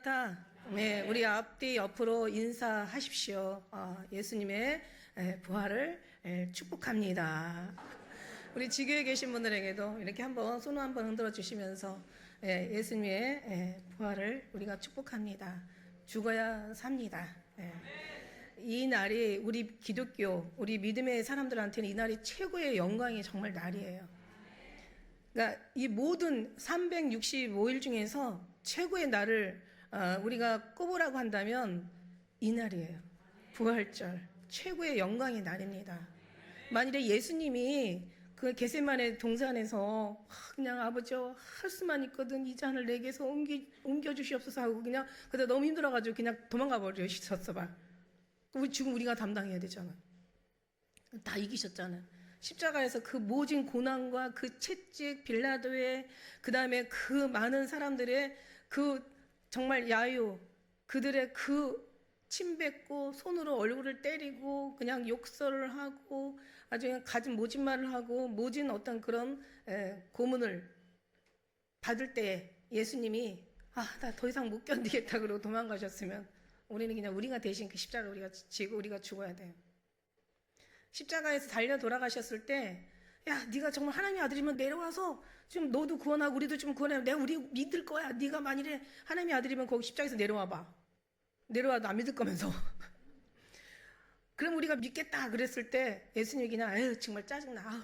마라나타. 네, 우리 앞뒤 옆으로 인사하십시오. 예수님의 부활을 축복합니다. 우리 지교에 계신 분들에게도 이렇게 한번 손을 한번 흔들어 주시면서 예수님의 부활을 우리가 축복합니다. 죽어야 삽니다. 이 날이 우리 기독교, 우리 믿음의 사람들한테는 이 날이 최고의 영광이 정말 날이에요. 그러니까 이 모든 365일 중에서 최고의 날을 우리가 꼽으라고 한다면 이 날이에요. 부활절, 최고의 영광의 날입니다. 만일에 예수님이 그 겟세마네 동산에서 그냥 아버지 할 수만 있거든 이 잔을 내게서 옮겨 주시옵소서 하고 그냥 그때 너무 힘들어가지고 그냥 도망가 버리셨어 봐. 지금 우리가 담당해야 되잖아. 다 이기셨잖아. 십자가에서 그 모진 고난과 그 채찍 빌라도의 그 다음에 그 많은 사람들의 그 정말 야유, 그들의 그 침뱉고 손으로 얼굴을 때리고 그냥 욕설을 하고 아주 그냥 가진 모진 말을 하고 모진 어떤 그런 고문을 받을 때 예수님이 나 더 이상 못 견디겠다 그러고 도망가셨으면 우리는 그냥 우리가 대신 그 십자가를 우리가 지고 우리가 죽어야 돼요. 십자가에서 달려 돌아가셨을 때 야, 네가 정말 하나님의 아들이면 내려와서 좀 너도 구원하고 우리도 좀 구원해. 내가 우리 믿을 거야. 네가 만일에 하나님의 아들이면 거기 십자가에서 내려와 봐. 내려와도 안 믿을 거면서. 그럼 우리가 믿겠다 그랬을 때 예수님이 그냥 에휴 정말 짜증나.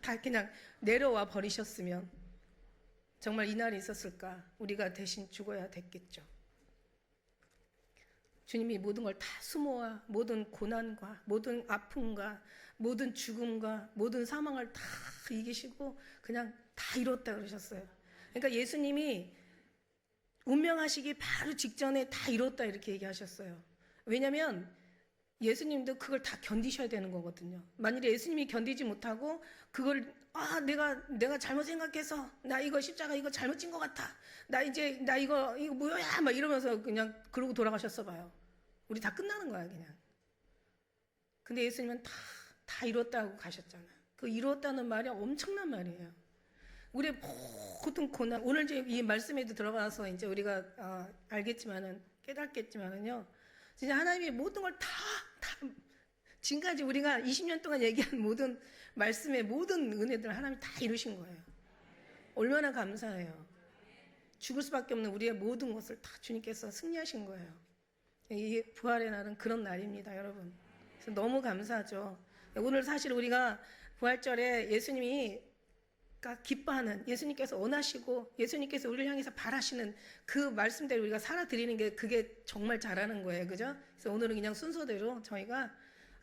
다 그냥 내려와 버리셨으면 정말 이 날이 있었을까? 우리가 대신 죽어야 됐겠죠. 주님이 모든 걸 다 수모와 모든 고난과 모든 아픔과 모든 죽음과 모든 사망을 다 이기시고 그냥 다 이뤘다 그러셨어요. 그러니까 예수님이 운명하시기 바로 직전에 다 이뤘다 이렇게 얘기하셨어요. 왜냐하면 예수님도 그걸 다 견디셔야 되는 거거든요. 만일에 예수님이 견디지 못하고 그걸 내가 잘못 생각해서 나 이거 십자가 이거 잘못 진 것 같아. 나 이거 뭐야 막 이러면서 그냥 그러고 돌아가셨어 봐요. 우리 다 끝나는 거야 그냥. 근데 예수님은 다 이뤘다고 가셨잖아. 그 이뤘다는 말이 엄청난 말이에요. 우리의 모든 고난, 오늘 이제 이 말씀에도 들어가서 이제 우리가 알겠지만은 깨닫겠지만은요, 진짜 하나님이 모든 걸 다 지금까지 우리가 20년 동안 얘기한 모든 말씀의 모든 은혜들 하나님이 다 이루신 거예요. 얼마나 감사해요. 죽을 수밖에 없는 우리의 모든 것을 다 주님께서 승리하신 거예요. 이 부활의 날은 그런 날입니다, 여러분. 그래서 너무 감사하죠. 오늘 사실 우리가 부활절에 예수님이 기뻐하는, 예수님께서 원하시고 예수님께서 우리를 향해서 바라시는 그 말씀대로 우리가 살아드리는 게 그게 정말 잘하는 거예요. 그죠? 그래서 오늘은 그냥 순서대로 저희가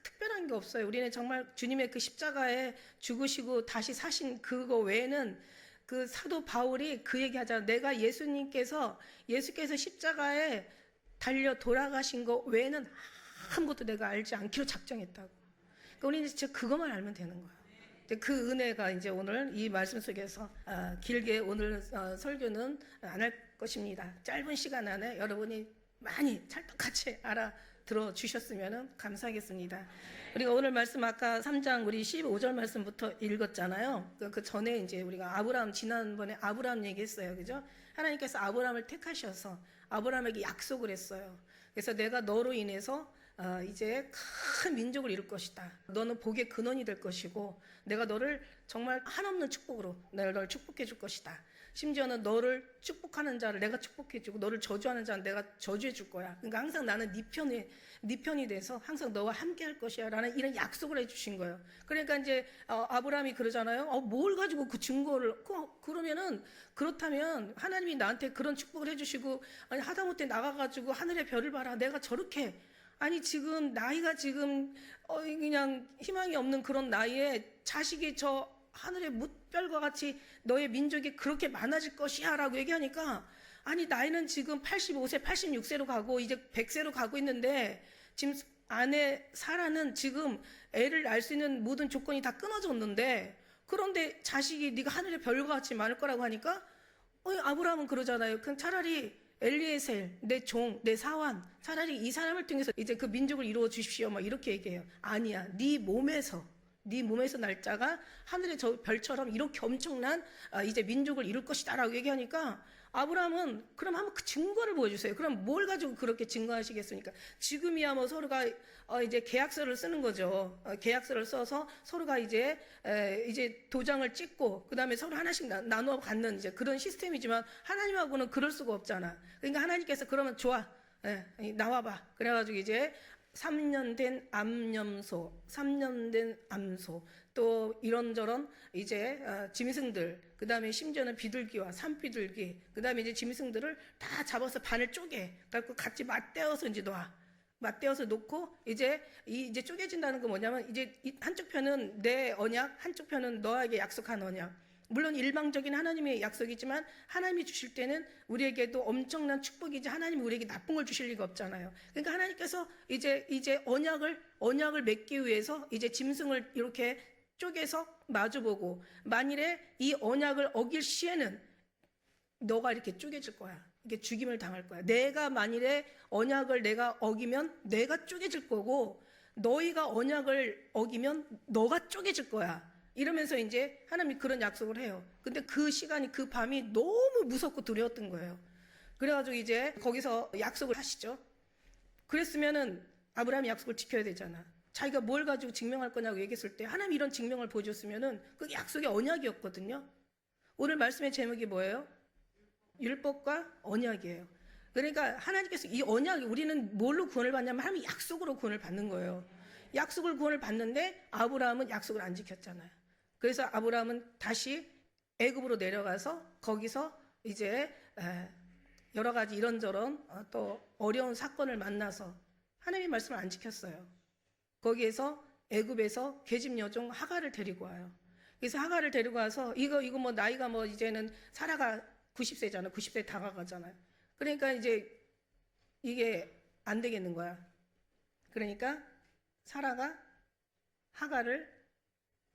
특별한 게 없어요. 우리는 정말 주님의 그 십자가에 죽으시고 다시 사신 그거 외에는 그 사도 바울이 그 얘기 하잖아요. 내가 예수께서 십자가에 달려 돌아가신 거 외에는 아무것도 내가 알지 않기로 작정했다고. 그러니까 우리는 진짜 그것만 알면 되는 거예요. 그 은혜가 이제 오늘 이 말씀 속에서 길게 오늘 설교는 안 할 것입니다. 짧은 시간 안에 여러분이 많이 찰떡같이 알아들어 주셨으면 감사하겠습니다. 우리가 오늘 말씀 아까 3장 우리 15절 말씀부터 읽었잖아요. 그 전에 이제 우리가 지난번에 아브라함 얘기했어요. 그죠? 하나님께서 아브라함을 택하셔서 아브라함에게 약속을 했어요. 그래서 내가 너로 인해서 이제 큰 민족을 이룰 것이다. 너는 복의 근원이 될 것이고 내가 너를 정말 한없는 축복으로 널 축복해 줄 것이다. 심지어는 너를 축복하는 자를 내가 축복해 주고 너를 저주하는 자는 내가 저주해 줄 거야. 그러니까 항상 나는 네 편이 돼서 항상 너와 함께 할 것이야 라는 이런 약속을 해 주신 거예요. 그러니까 이제 아브라함이 그러잖아요. 뭘 가지고 그 증거를 그러면은 그렇다면 하나님이 나한테 그런 축복을 해 주시고 아니 하다못해 나가가지고 하늘의 별을 봐라. 내가 저렇게 아니 지금 나이가 지금 그냥 희망이 없는 그런 나이에 자식이 저 하늘의 뭇별과 같이 너의 민족이 그렇게 많아질 것이야 라고 얘기하니까 아니 나이는 지금 85세 86세로 가고 이제 100세로 가고 있는데 지금 아내 사라는 지금 애를 낳을 수 있는 모든 조건이 다 끊어졌는데 그런데 자식이 네가 하늘의 별과 같이 많을 거라고 하니까 아브라함은 그러잖아요. 그냥 차라리 엘리에셀, 내 종, 내 사환, 차라리 이 사람을 통해서 이제 그 민족을 이루어 주십시오. 막 이렇게 얘기해요. 아니야. 네 몸에서 날 자가 하늘의 저 별처럼 이렇게 엄청난 이제 민족을 이룰 것이다 라고 얘기하니까 아브라함은 그럼 한번 그 증거를 보여주세요. 그럼 뭘 가지고 그렇게 증거하시겠습니까? 지금이야 뭐 서로가 이제 계약서를 쓰는 거죠. 계약서를 써서 서로가 이제 도장을 찍고 그 다음에 서로 하나씩 나눠 갖는 이제 그런 시스템이지만 하나님하고는 그럴 수가 없잖아. 그러니까 하나님께서 그러면 좋아, 나와봐. 그래가지고 이제 3년 된 암염소, 3년 된 암소, 또 이런저런 이제 짐승들, 그 다음에 심지어는 비둘기와 산비둘기, 그 다음에 이제 짐승들을 다 잡아서 반을 쪼개, 그래갖고 같이 맞대어서 이제 놔. 맞대어서 놓고 이제 쪼개진다는 건 뭐냐면 이제 한쪽 편은 내 언약, 한쪽 편은 너에게 약속한 언약. 물론 일방적인 하나님의 약속이지만 하나님이 주실 때는 우리에게도 엄청난 축복이지 하나님이 우리에게 나쁜 걸 주실 리가 없잖아요. 그러니까 하나님께서 이제 언약을 맺기 위해서 이제 짐승을 이렇게 쪼개서 마주보고 만일에 이 언약을 어길 시에는 너가 이렇게 쪼개질 거야. 이게 죽임을 당할 거야. 내가 만일에 언약을 내가 어기면 내가 쪼개질 거고 너희가 언약을 어기면 너가 쪼개질 거야. 이러면서 이제 하나님이 그런 약속을 해요. 근데 그 시간이 그 밤이 너무 무섭고 두려웠던 거예요. 그래가지고 이제 거기서 약속을 하시죠. 그랬으면은 아브라함이 약속을 지켜야 되잖아. 자기가 뭘 가지고 증명할 거냐고 얘기했을 때 하나님이 이런 증명을 보여줬으면은 그게 약속의 언약이었거든요. 오늘 말씀의 제목이 뭐예요? 율법과 언약이에요. 그러니까 하나님께서 이 언약, 우리는 뭘로 구원을 받냐면 하나님이 약속으로 구원을 받는 거예요. 약속을 구원을 받는데 아브라함은 약속을 안 지켰잖아요. 그래서 아브라함은 다시 애굽으로 내려가서 거기서 이제 여러 가지 이런저런 또 어려운 사건을 만나서 하나님의 말씀을 안 지켰어요. 거기에서 애굽에서 계집 여종 하갈을 데리고 와요. 그래서 하갈을 데리고 와서 이거 뭐 나이가 뭐 이제는 사라가 90세잖아요. 90세 다가가잖아요. 그러니까 이제 이게 안 되겠는 거야. 그러니까 사라가 하갈을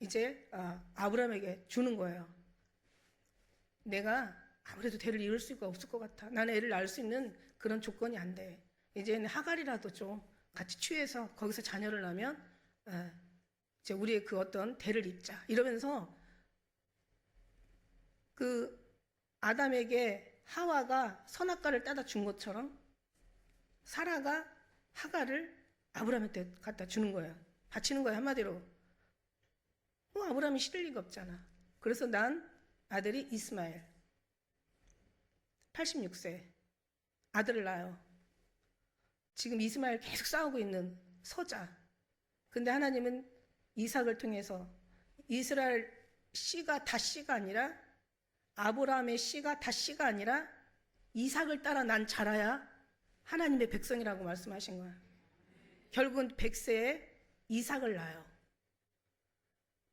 이제 아브라함에게 주는 거예요. 내가 아무래도 대를 이을 수가 없을 것 같아. 나는 애를 낳을 수 있는 그런 조건이 안 돼. 이제는 하갈이라도 좀 같이 취해서 거기서 자녀를 낳으면 이제 우리의 그 어떤 대를 잇자. 이러면서 그 아담에게 하와가 선악과를 따다 준 것처럼 사라가 하갈을 아브라함한테 갖다 주는 거예요. 바치는 거예요, 한마디로. 아브라함이 싫을 리가 없잖아. 그래서 난 아들이 이스마엘. 86세. 아들을 낳아요. 지금 이스마엘 계속 싸우고 있는 서자. 근데 하나님은 이삭을 통해서 이스라엘 씨가 다 씨가 아니라 아브라함의 씨가 다 씨가 아니라 이삭을 따라 난 자라야 하나님의 백성이라고 말씀하신 거야. 결국은 100세에 이삭을 낳아요.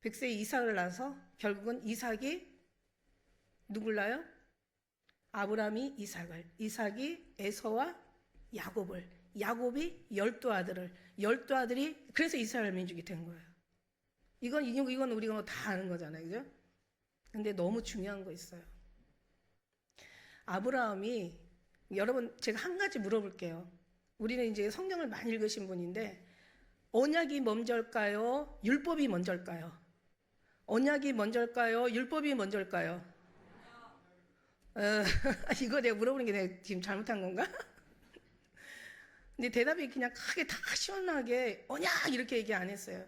100세에 이삭을 낳아서 결국은 이삭이 누굴 낳아요? 아브라함이 이삭을, 이삭이 에서와 야곱을, 야곱이 12아들을, 12아들이 그래서 이스라엘 민족이 된 거예요. 이건 우리가 다 아는 거잖아요. 그죠? 근데 너무 중요한 거 있어요. 아브라함이, 여러분 제가 한 가지 물어볼게요. 우리는 이제 성경을 많이 읽으신 분인데 언약이 먼저일까요? 율법이 먼저일까요? 언약이 먼저일까요? 율법이 먼저일까요? 이거 내가 물어보는 게 내가 지금 잘못한 건가? 근데 대답이 그냥 크게 다 시원하게 언약 이렇게 얘기 안 했어요.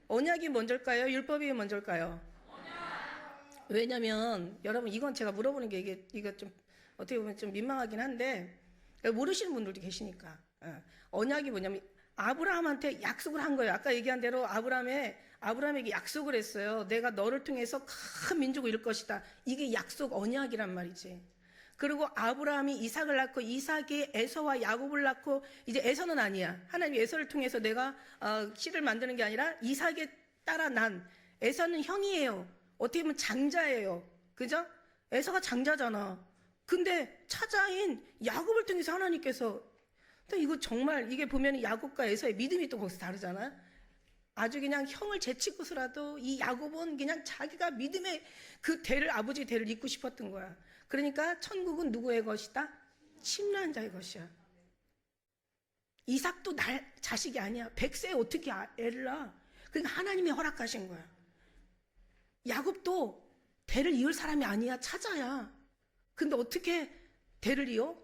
언약이 먼저일까요? 율법이 먼저일까요? 언약. 왜냐면 여러분 이건 제가 물어보는 게 이거 좀 어떻게 보면 좀 민망하긴 한데 모르시는 분들도 계시니까. 언약이 뭐냐면 아브라함한테 약속을 한 거예요. 아까 얘기한 대로 아브라함에게 약속을 했어요. 내가 너를 통해서 큰 민족을 이룰 것이다. 이게 약속 언약이란 말이지. 그리고 아브라함이 이삭을 낳고 이삭이 에서와 야곱을 낳고 이제 에서는 아니야. 하나님이 에서를 통해서 내가 씨를 만드는 게 아니라 이삭에 따라 난 에서는 형이에요. 어떻게 보면 장자예요. 그죠? 에서가 장자잖아. 근데 차자인 야곱을 통해서 하나님께서 이거 정말 이게 보면 야곱과 에서의 믿음이 또 거기서 다르잖아. 아주 그냥 형을 제치고서라도 이 야곱은 그냥 자기가 믿음의 그 대를 아버지 대를 잇고 싶었던 거야. 그러니까 천국은 누구의 것이다? 침노한 자의 것이야. 이삭도 자식이 아니야. 100세에 어떻게 애를 낳아? 그러니까 하나님이 허락하신 거야. 야곱도 대를 이을 사람이 아니야. 차자야. 근데 어떻게 대를 이어?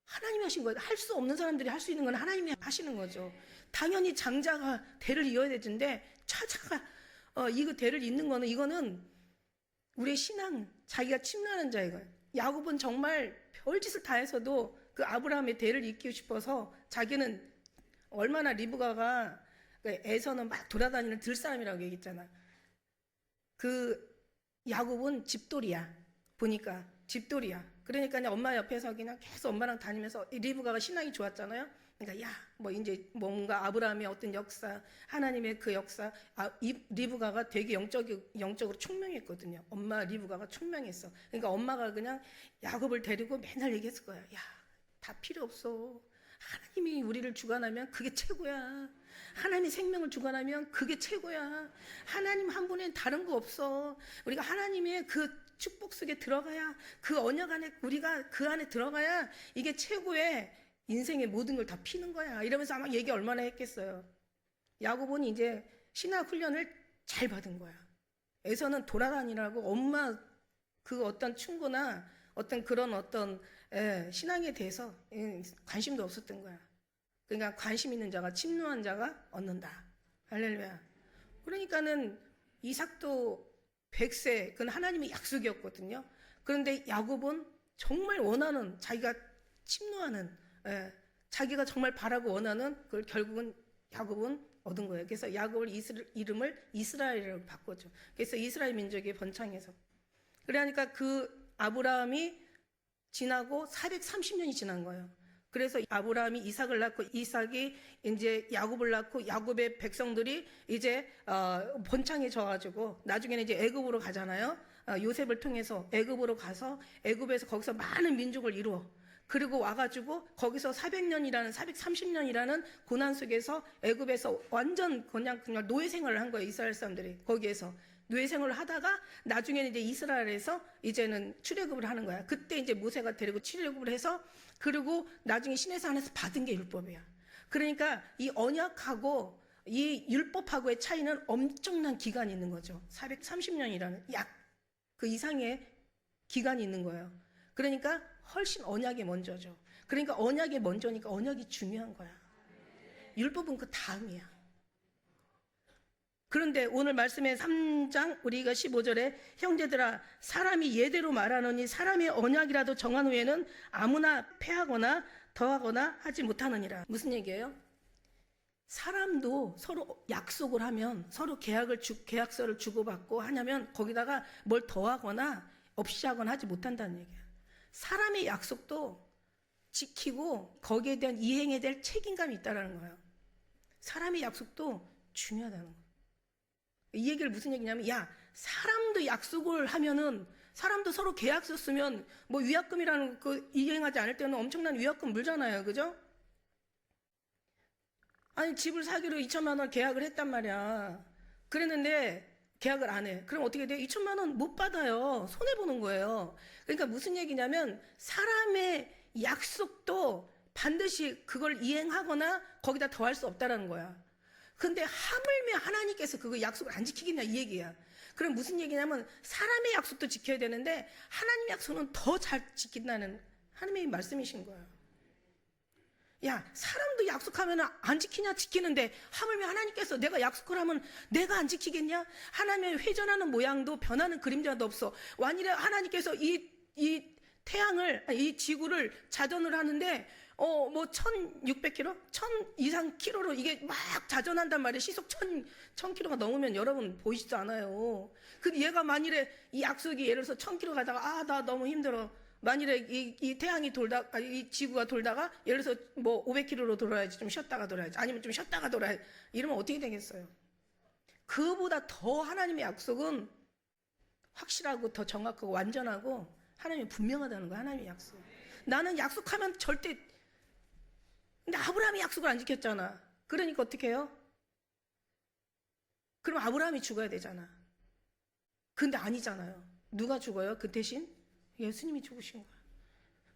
하나님이 하신 거예요. 할 수 없는 사람들이 할 수 있는 건 하나님이 하시는 거죠. 당연히 장자가 대를 이어야 되는데 차자가 이거 대를 잇는 거는, 이거는 우리의 신앙, 자기가 침노하는 자예요. 야곱은 정말 별짓을 다 해서도 그 아브라함의 대를 잇고 싶어서, 자기는 얼마나 리브가가, 에서는 막 돌아다니는 들사람이라고 얘기했잖아. 그 야곱은 집돌이야. 보니까 집돌이야. 그러니까 엄마 옆에서 그냥 계속 엄마랑 다니면서, 리브가가 신앙이 좋았잖아요. 그러니까 뭐 이제 뭔가 아브라함의 어떤 역사, 하나님의 그 역사, 리브가가 되게 영적으로 총명했거든요. 엄마 리브가가 총명했어. 그러니까 엄마가 그냥 야곱을 데리고 맨날 얘기했을 거야. 야, 다 필요 없어. 하나님이 우리를 주관하면 그게 최고야. 하나님이 생명을 주관하면 그게 최고야. 하나님 한 분엔 다른 거 없어. 우리가 하나님의 그 축복 속에 들어가야, 그 언약 안에 우리가 그 안에 들어가야 이게 최고의 인생의 모든 걸 다 피는 거야. 이러면서 아마 얘기 얼마나 했겠어요. 야곱은 이제 신학 훈련을 잘 받은 거야. 에서는 돌아다니라고 엄마 그 어떤 충고나 어떤 그런 어떤 신앙에 대해서 관심도 없었던 거야. 그러니까 관심 있는 자가, 침노한 자가 얻는다. 할렐루야. 그러니까는 이삭도 100세, 그건 하나님의 약속이었거든요. 그런데 야곱은 정말 원하는, 자기가 침노하는, 자기가 정말 바라고 원하는 그걸 결국은 야곱은 얻은 거예요. 그래서 야곱을 이름을 이스라엘이라고 바꿨죠. 그래서 이스라엘 민족의 번창해서. 그러니까 그 아브라함이 지나고 430년이 지난 거예요. 그래서 아브라함이 이삭을 낳고, 이삭이 이제 야곱을 낳고, 야곱의 백성들이 이제 번창해져 가지고 나중에는 이제 애굽으로 가잖아요. 요셉을 통해서 애굽으로 가서 애굽에서 거기서 많은 민족을 이루어. 그리고 와가지고 거기서 430년이라는 고난 속에서 애굽에서 완전 그냥 노예 생활을 한 거예요. 이스라엘 사람들이 거기에서 노예 생활을 하다가 나중에는 이제 이스라엘에서 이제는 출애굽을 하는 거야. 그때 이제 모세가 데리고 출애굽을 해서, 그리고 나중에 시내산에서 받은 게 율법이야. 그러니까 이 언약하고 이 율법하고의 차이는 엄청난 기간이 있는 거죠. 430년이라는 약 그 이상의 기간이 있는 거예요. 그러니까 훨씬 언약이 먼저죠. 그러니까 언약이 먼저니까 언약이 중요한 거야. 율법은 그 다음이야. 그런데 오늘 말씀의 3장 우리가 15절에 형제들아 사람이 예대로 말하노니 사람의 언약이라도 정한 후에는 아무나 패하거나 더하거나 하지 못하느니라. 무슨 얘기예요? 사람도 서로 약속을 하면, 서로 계약서를 주고받고 하냐면 거기다가 뭘 더하거나 없이 하거나 하지 못한다는 얘기예요. 사람의 약속도 지키고 거기에 대한 이행에 대한 책임감이 있다는 거예요. 사람의 약속도 중요하다는 거예요. 이 얘기를 무슨 얘기냐면, 사람도 약속을 하면은, 사람도 서로 계약서 쓰면 뭐 위약금이라는 그 이행하지 않을 때는 엄청난 위약금 물잖아요. 그죠? 아니, 집을 사기로 2천만 원 계약을 했단 말이야. 그랬는데 계약을 안 해. 그럼 어떻게 돼? 2천만 원 못 받아요. 손해보는 거예요. 그러니까 무슨 얘기냐면, 사람의 약속도 반드시 그걸 이행하거나 거기다 더할 수 없다라는 거야. 근데 하물며 하나님께서 그거 약속을 안 지키겠냐 이 얘기야. 그럼 무슨 얘기냐면, 사람의 약속도 지켜야 되는데 하나님 약속은 더 잘 지킨다는 하나님의 말씀이신 거예요. 사람도 약속하면 안 지키냐? 지키는데 하물며 하나님께서 내가 약속을 하면 내가 안 지키겠냐? 하나님의 회전하는 모양도 변하는 그림자도 없어. 만일에 하나님께서 이 태양을, 이 지구를 자전을 하는데 뭐 1600km? 1000 이상 킬로로 이게 막 자전한단 말이에요. 시속 1000km가 넘으면 여러분 보이지도 않아요. 근데 얘가 만일에 이 약속이 예를 들어서 1000km 가다가 나 너무 힘들어. 만일에 이 태양이 이 지구가 돌다가 예를 들어서 뭐 500km로 돌아야지, 좀 쉬었다가 돌아야지, 아니면 좀 쉬었다가 돌아야지, 이러면 어떻게 되겠어요? 그보다 더 하나님의 약속은 확실하고 더 정확하고 완전하고 하나님이 분명하다는 거야. 하나님의 약속. 나는 약속하면 절대, 근데 아브라함이 약속을 안 지켰잖아. 그러니까 어떻게 해요? 그럼 아브라함이 죽어야 되잖아. 근데 아니잖아요. 누가 죽어요? 그 대신 예수님이 죽으신 거야.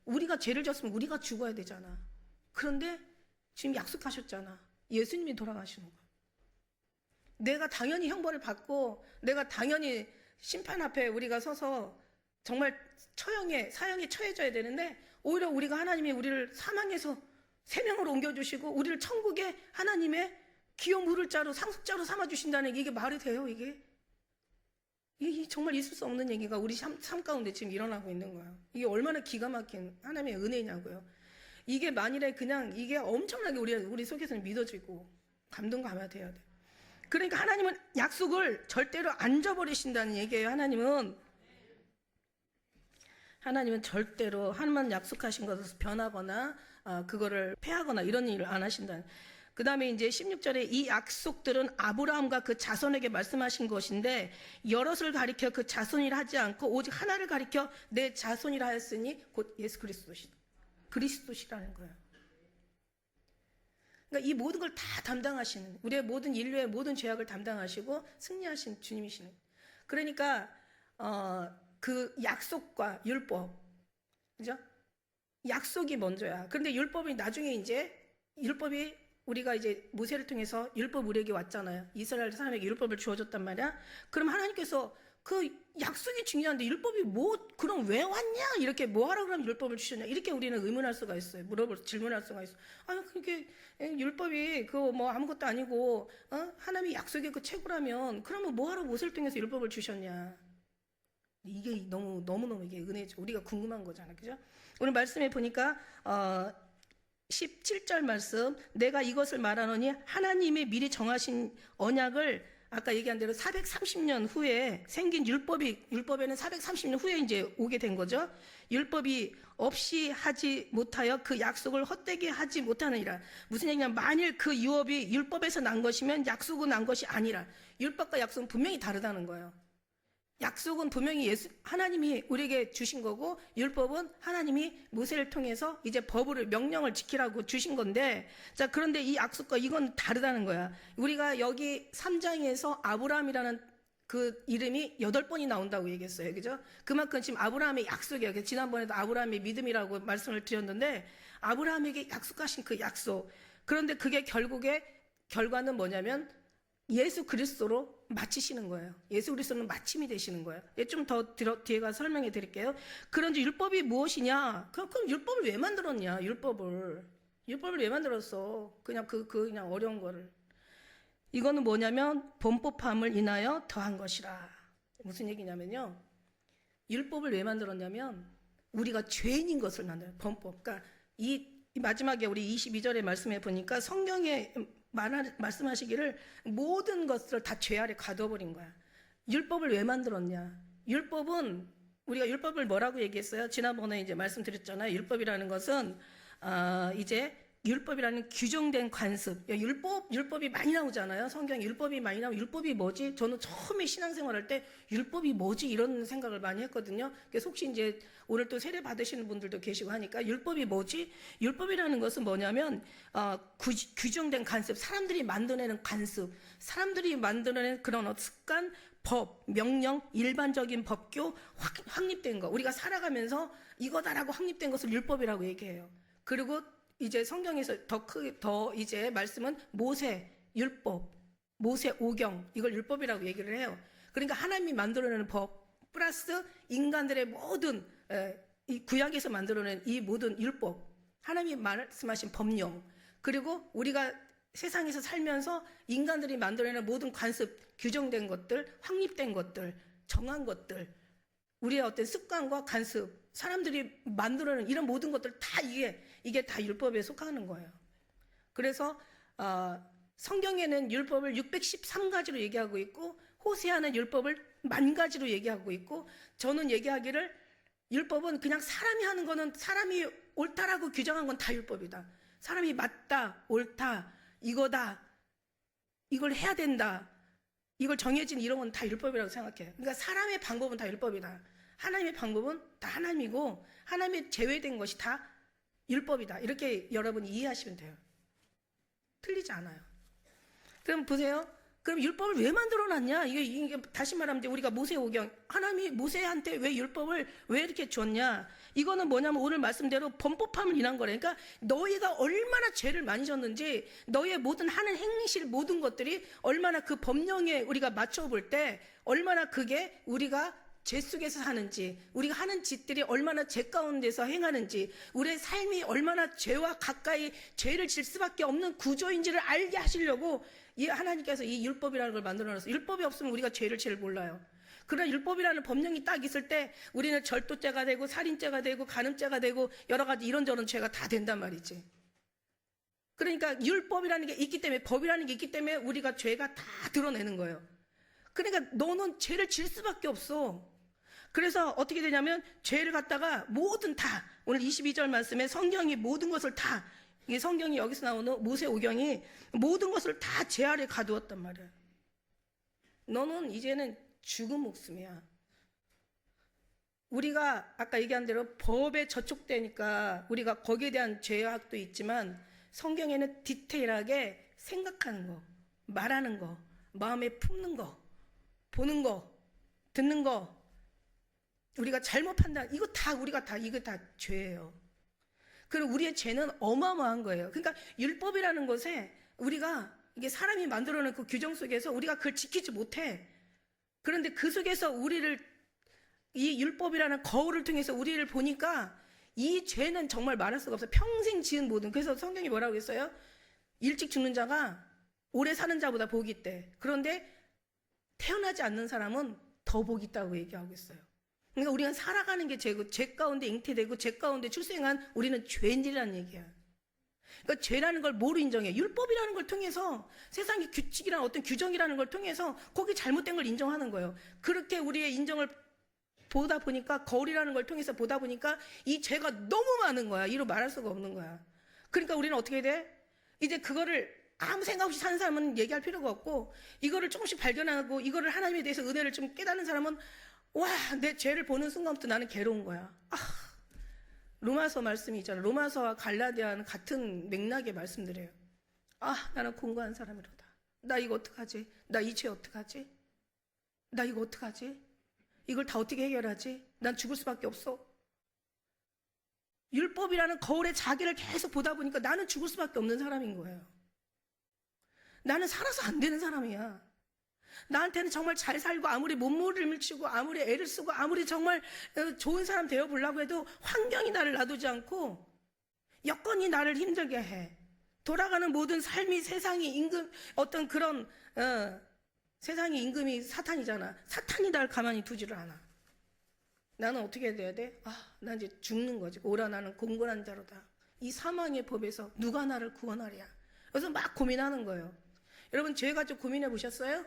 우리가 죄를 졌으면 우리가 죽어야 되잖아. 그런데 지금 약속하셨잖아. 예수님이 돌아가시는 거야. 내가 당연히 형벌을 받고, 내가 당연히 심판 앞에 우리가 서서 정말 사형에 처해져야 되는데 오히려 우리가 하나님이 우리를 사망에서 생명으로 옮겨주시고 우리를 천국에 하나님의 기어 물을 자로 상속자로 삼아주신다는 게 이게 말이 돼요? 이게 정말 있을 수 없는 얘기가 우리 삶 가운데 지금 일어나고 있는 거예요. 이게 얼마나 기가 막힌 하나님의 은혜냐고요. 이게 만일에 그냥 이게 엄청나게 우리 속에서는 믿어지고 감동감화 돼야 돼. 그러니까 하나님은 약속을 절대로 안 저버리신다는 얘기예요. 하나님은 절대로 하나님만 약속하신 것에서 변하거나 그거를 패하거나 이런 일을 안 하신다는. 그 다음에 이제 16절에 이 약속들은 아브라함과 그 자손에게 말씀하신 것인데 여럿을 가리켜 그 자손이라 하지 않고 오직 하나를 가리켜 내 자손이라 하였으니 곧 예수 그리스도시라는 거예요. 그러니까 이 모든 걸 다 담당하시는, 우리의 모든 인류의 모든 죄악을 담당하시고 승리하신 주님이시는. 그러니까 그 약속과 율법, 그죠? 약속이 먼저야. 그런데 율법이 나중에 율법이 우리가 이제 모세를 통해서 율법 우리에게 왔잖아요. 이스라엘 사람에게 율법을 주어줬단 말이야. 그럼 하나님께서 그 약속이 중요한데 율법이 그럼 왜 왔냐? 이렇게 뭐하라 그러면 율법을 주셨냐? 이렇게 우리는 의문할 수가 있어요. 질문할 수가 있어요. 그게 율법이 뭐 아무것도 아니고 하나님이 약속의 그 최고라면 그러면 뭐하러 모세를 통해서 율법을 주셨냐? 이게 너무너무 이게 은혜죠. 우리가 궁금한 거잖아요. 그죠? 오늘 말씀에 보니까 17절 말씀, 내가 이것을 말하노니 하나님이 미리 정하신 언약을 아까 얘기한 대로 430년 후에 생긴 율법에는 430년 후에 이제 오게 된 거죠. 율법이 없이 하지 못하여 그 약속을 헛되게 하지 못하느니라. 무슨 얘기냐면 만일 그 유업이 율법에서 난 것이면 약속은 난 것이 아니라, 율법과 약속은 분명히 다르다는 거예요. 약속은 분명히 하나님이 우리에게 주신 거고, 율법은 하나님이 모세를 통해서 이제 명령을 지키라고 주신 건데, 자, 그런데 이 약속과 이건 다르다는 거야. 우리가 여기 3장에서 아브라함이라는 그 이름이 8번이 나온다고 얘기했어요. 그죠? 그만큼 지금 아브라함의 약속이에요. 지난번에도 아브라함의 믿음이라고 말씀을 드렸는데, 아브라함에게 약속하신 그 약속. 그런데 그게 결과는 뭐냐면, 예수 그리스도로 마치시는 거예요. 예수 그리스도는 마침이 되시는 거예요. 좀 더 뒤에 가서 설명해 드릴게요. 그런데 율법이 무엇이냐? 그럼 율법을 왜 만들었냐? 율법을 왜 만들었어? 그냥 그냥 어려운 거를. 이거는 뭐냐면 범법함을 인하여 더한 것이라. 무슨 얘기냐면요. 율법을 왜 만들었냐면 우리가 죄인인 것을 만들어요. 범법. 그러니까 이 마지막에 우리 22절의 말씀에 보니까 성경에 말씀하시기를 모든 것을 다 죄 아래 가둬버린 거야. 율법을 왜 만들었냐? 우리가 율법을 뭐라고 얘기했어요? 지난번에 이제 말씀드렸잖아요. 율법이라는 것은 이제 율법이라는 규정된 관습. 율법이 많이 나오잖아요. 성경에 율법이 많이 나오면 율법이 뭐지? 저는 처음에 신앙생활할 때 율법이 뭐지? 이런 생각을 많이 했거든요. 그래서 혹시 이제 오늘 또 세례 받으시는 분들도 계시고 하니까 율법이 뭐지? 율법이라는 것은 뭐냐면 규정된 관습, 사람들이 만들어내는 관습, 사람들이 만들어내는 그런 습관, 법, 명령, 일반적인 법규, 확립된 거. 우리가 살아가면서 이거다라고 확립된 것을 율법이라고 얘기해요. 그리고 이제 성경에서 더 이제 말씀은 모세 율법, 모세 오경, 이걸 율법이라고 얘기를 해요. 그러니까 하나님이 만들어내는 법 플러스 인간들의 모든 이 구약에서 만들어낸 이 모든 율법, 하나님이 말씀하신 법령, 그리고 우리가 세상에서 살면서 인간들이 만들어내는 모든 관습, 규정된 것들, 확립된 것들, 정한 것들, 우리의 어떤 습관과 관습, 사람들이 만들어내는 이런 모든 것들 다 이게 다 율법에 속하는 거예요. 그래서 성경에는 율법을 613가지로 얘기하고 있고 호세아는 율법을 10,000가지로 얘기하고 있고, 저는 얘기하기를 율법은 그냥 사람이 하는 거는, 사람이 옳다라고 규정한 건 다 율법이다. 사람이 맞다, 옳다, 이거다, 이걸 해야 된다, 이걸 정해진 이런 건 다 율법이라고 생각해요. 그러니까 사람의 방법은 다 율법이다. 하나님의 방법은 다 하나님이고 하나님의 제외된 것이 다 율법이다. 이렇게 여러분이 이해하시면 돼요. 틀리지 않아요. 그럼 보세요. 그럼 율법을 왜 만들어놨냐? 이게 다시 말하면 우리가 모세오경, 하나님이 모세한테 왜 율법을 왜 이렇게 줬냐? 이거는 뭐냐면 오늘 말씀대로 범법함을 인한 거래. 그러니까 너희가 얼마나 죄를 많이 졌는지, 너희의 모든 하는 행실 모든 것들이 얼마나 그 법령에 우리가 맞춰볼 때 얼마나 그게 우리가 죄 속에서 사는지, 우리가 하는 짓들이 얼마나 죄 가운데서 행하는지, 우리의 삶이 얼마나 죄와 가까이 죄를 질 수밖에 없는 구조인지를 알게 하시려고 이 하나님께서 이 율법이라는 걸 만들어놨어요. 율법이 없으면 우리가 죄를 제일 몰라요. 그런 율법이라는 법령이 딱 있을 때 우리는 절도죄가 되고 살인죄가 되고 간음죄가 되고 여러 가지 이런저런 죄가 다 된단 말이지. 그러니까 율법이라는 게 있기 때문에, 법이라는 게 있기 때문에 우리가 죄가 다 드러내는 거예요. 그러니까 너는 죄를 질 수밖에 없어. 그래서 어떻게 되냐면 죄를 갖다가 모든 다, 오늘 22절 말씀에 성경이 모든 것을 다, 이 성경이 여기서 나오는 모세오경이 모든 것을 다 죄 아래 가두었단 말이야. 너는 이제는 죽은 목숨이야. 우리가 아까 얘기한 대로 법에 저촉되니까 우리가 거기에 대한 죄악도 있지만 성경에는 디테일하게 생각하는 거, 말하는 거, 마음에 품는 거, 보는 거, 듣는 거, 우리가 잘못 판단, 이거 다 죄예요. 그리고 우리의 죄는 어마어마한 거예요. 그러니까 율법이라는 것에 우리가 이게 사람이 만들어놓은 그 규정 속에서 우리가 그걸 지키지 못해. 그런데 그 속에서 우리를, 이 율법이라는 거울을 통해서 우리를 보니까 이 죄는 정말 말할 수가 없어요. 평생 지은 모든. 그래서 성경이 뭐라고 했어요? 일찍 죽는 자가 오래 사는 자보다 복이 있대. 그런데 태어나지 않는 사람은 더 복이 있다고 얘기하고 있어요. 그러니까 우리가 살아가는 게 죄고, 죄 가운데 잉태되고 죄 가운데 출생한 우리는 죄인이라는 얘기야. 그러니까 죄라는 걸 뭐로 인정해? 율법이라는 걸 통해서, 세상의 규칙이라는 어떤 규정이라는 걸 통해서 거기 잘못된 걸 인정하는 거예요. 그렇게 우리의 인정을 보다 보니까, 거울이라는 걸 통해서 보다 보니까 이 죄가 너무 많은 거야. 이로 말할 수가 없는 거야. 그러니까 우리는 어떻게 돼? 이제 그거를 아무 생각 없이 사는 사람은 얘기할 필요가 없고, 이거를 조금씩 발견하고 이거를 하나님에 대해서 은혜를 좀 깨닫는 사람은, 와, 내 죄를 보는 순간부터 나는 괴로운 거야. 로마서 말씀이 있잖아. 로마서와 갈라디아는 같은 맥락의 말씀들이에요. 나는 공고한 사람이로다. 나 이거 어떡하지? 나 이 죄 어떡하지? 나 이거 어떡하지? 이걸 다 어떻게 해결하지? 난 죽을 수밖에 없어. 율법이라는 거울에 자기를 계속 보다 보니까 나는 죽을 수밖에 없는 사람인 거예요. 나는 살아서 안 되는 사람이야. 나한테는 정말 잘 살고 아무리 몸부림을 치고 아무리 애를 쓰고 아무리 정말 좋은 사람 되어보려고 해도 환경이 나를 놔두지 않고 여건이 나를 힘들게 해. 돌아가는 모든 삶이, 세상이 임금, 어떤 그런 세상의 임금이 사탄이잖아. 사탄이 날 가만히 두지를 않아. 나는 어떻게 돼야 돼? 난 이제 죽는 거지. 오라 나는 공고한 자로다. 이 사망의 법에서 누가 나를 구원하랴. 그래서 막 고민하는 거예요. 여러분, 죄 가지고 고민해 보셨어요?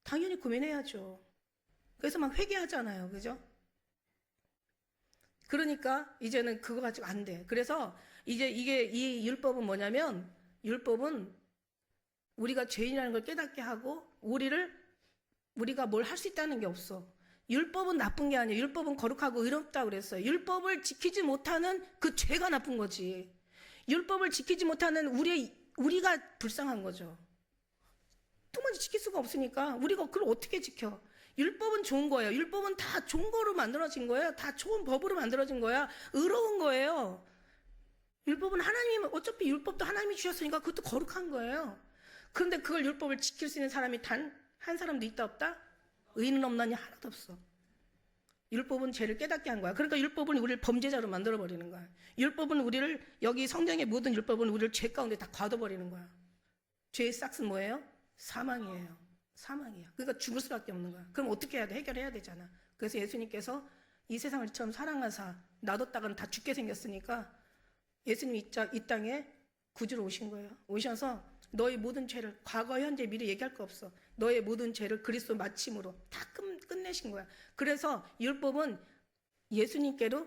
당연히 고민해야죠. 그래서 막 회개하잖아요. 그죠? 그러니까 이제는 그거 가지고 안 돼. 그래서 이제 이 율법은 뭐냐면, 율법은 우리가 죄인이라는 걸 깨닫게 하고 우리가 뭘 할 수 있다는 게 없어. 율법은 나쁜 게 아니에요. 율법은 거룩하고 의롭다고 그랬어요. 율법을 지키지 못하는 그 죄가 나쁜 거지. 율법을 지키지 못하는 우리가 불쌍한 거죠. 도무지 지킬 수가 없으니까 우리가 그걸 어떻게 지켜? 율법은 좋은 거예요. 율법은 다 좋은 거로 만들어진 거예요. 다 좋은 법으로 만들어진 거야. 의로운 거예요. 율법은 어차피 율법도 하나님이 주셨으니까 그것도 거룩한 거예요. 그런데 그걸 율법을 지킬 수 있는 사람이 단 한 사람도 있다 없다? 의인은 없나니 하나도 없어. 율법은 죄를 깨닫게 한 거야. 그러니까 율법은 우리를 범죄자로 만들어버리는 거야. 율법은 우리를, 여기 성경의 모든 율법은 우리를 죄 가운데 다 가둬버리는 거야. 죄의 싹은 뭐예요? 사망이에요. 사망이야. 그러니까 죽을 수밖에 없는 거야. 그럼 어떻게 해야 돼? 해결해야 되잖아. 그래서 예수님께서 이 세상을 처음 사랑하사 놔뒀다가는 다 죽게 생겼으니까 예수님이 이 땅에 구주로 오신 거예요. 오셔서 너의 모든 죄를, 과거, 현재, 미래 얘기할 거 없어. 너의 모든 죄를 그리스도 마침으로 다 끝내신 거야. 그래서 율법은 예수님께로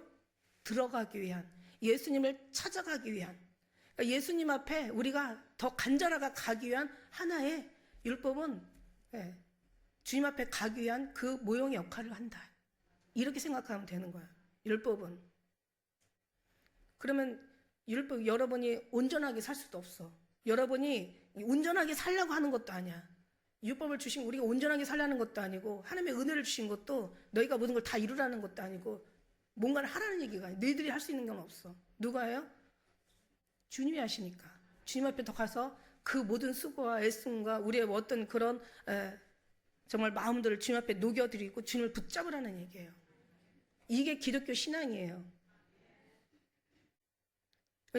들어가기 위한, 예수님을 찾아가기 위한, 그러니까 예수님 앞에 우리가 더 간절하게 가기 위한 하나의, 율법은 주님 앞에 가기 위한 그 모형의 역할을 한다. 이렇게 생각하면 되는 거야. 율법은. 그러면 여러분이 온전하게 살 수도 없어. 여러분이 온전하게 살려고 하는 것도 아니야. 율법을 주신 우리가 온전하게 살려는 것도 아니고, 하나님의 은혜를 주신 것도 너희가 모든 걸 다 이루라는 것도 아니고, 뭔가를 하라는 얘기가 아니야. 너희들이 할 수 있는 건 없어. 누가 해요? 주님이 하시니까. 주님 앞에 더 가서 그 모든 수고와 애씀과 우리의 어떤 그런 정말 마음들을 주님 앞에 녹여드리고 주님을 붙잡으라는 얘기예요. 이게 기독교 신앙이에요.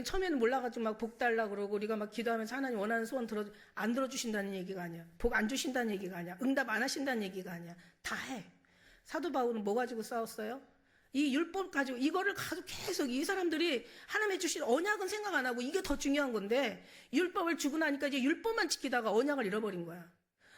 처음에는 몰라가지고 막 복 달라고 그러고 우리가 막 기도하면서 하나님 원하는 소원 안 들어주신다는 얘기가 아니야. 복 안 주신다는 얘기가 아니야. 응답 안 하신다는 얘기가 아니야. 다 해. 사도 바울은 뭐 가지고 싸웠어요? 이 율법 가지고 이거를 가지고 계속 이 사람들이 하나님의 주신 언약은 생각 안 하고 이게 더 중요한 건데 율법을 주고 나니까 이제 율법만 지키다가 언약을 잃어버린 거야.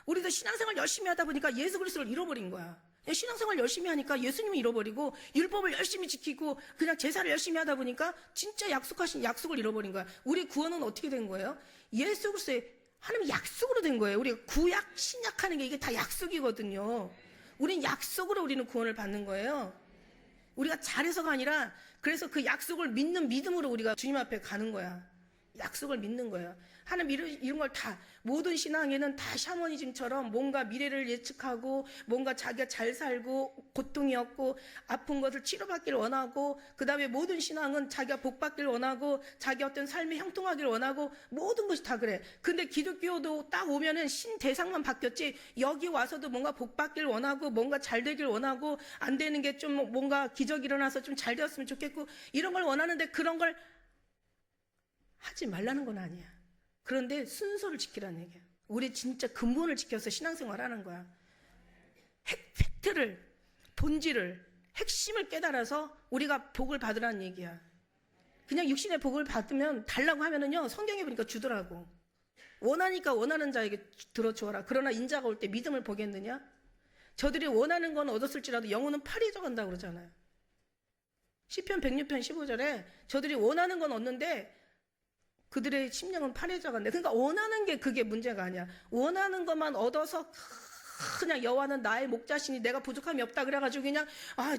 우리도 신앙생활 열심히 하다 보니까 예수 그리스도를 잃어버린 거야. 신앙생활 열심히 하니까 예수님을 잃어버리고 율법을 열심히 지키고 그냥 제사를 열심히 하다 보니까 진짜 약속하신 약속을 잃어버린 거야. 우리 구원은 어떻게 된 거예요? 예수 그리스도의 하나님 약속으로 된 거예요. 우리가 구약 신약하는 게 이게 다 약속이거든요. 우린 약속으로 우리는 구원을 받는 거예요. 우리가 잘해서가 아니라 그래서 그 약속을 믿는 믿음으로 우리가 주님 앞에 가는 거야. 약속을 믿는 거예요. 하나님 이런 걸 다 모든 신앙에는 다 샤머니즘처럼 뭔가 미래를 예측하고 뭔가 자기가 잘 살고 고통이 없고 아픈 것을 치료받기를 원하고 그 다음에 모든 신앙은 자기가 복받기를 원하고 자기 어떤 삶이 형통하기를 원하고 모든 것이 다 그래. 근데 기독교도 딱 오면은 신 대상만 바뀌었지 여기 와서도 뭔가 복받기를 원하고 뭔가 잘 되길 원하고 안 되는 게 좀 뭔가 기적이 일어나서 좀 잘 되었으면 좋겠고 이런 걸 원하는데 그런 걸 하지 말라는 건 아니야. 그런데 순서를 지키라는 얘기야. 우리 진짜 근본을 지켜서 신앙생활 하는 거야. 팩트를, 본질을, 핵심을 깨달아서 우리가 복을 받으라는 얘기야. 그냥 육신의 복을 받으면 달라고 하면은요, 성경에 보니까 주더라고. 원하니까 원하는 자에게 들어주어라. 그러나 인자가 올 때 믿음을 보겠느냐? 저들이 원하는 건 얻었을지라도 영혼은 파리해져 간다고 그러잖아요. 시편 106편 15절에 저들이 원하는 건 얻는데 그들의 심령은 파래져 간대. 그러니까 원하는 게 그게 문제가 아니야. 원하는 것만 얻어서 그냥 여호와는 나의 목자시니 내가 부족함이 없다 그래가지고 그냥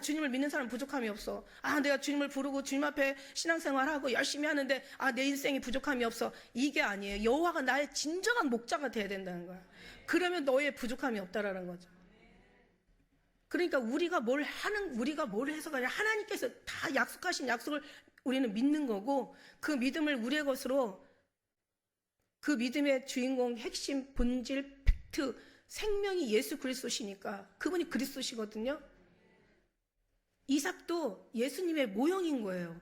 주님을 믿는 사람 부족함이 없어. 내가 주님을 부르고 주님 앞에 신앙생활하고 열심히 하는데 내 인생이 부족함이 없어. 이게 아니에요. 여호와가 나의 진정한 목자가 돼야 된다는 거야. 그러면 너의 부족함이 없다라는 거죠. 그러니까 우리가 뭘 해서가 아니라 하나님께서 다 약속하신 약속을 우리는 믿는 거고 그 믿음을 우리의 것으로 그 믿음의 주인공 핵심 본질 팩트 생명이 예수 그리스도시니까 그분이 그리스도시거든요. 이삭도 예수님의 모형인 거예요.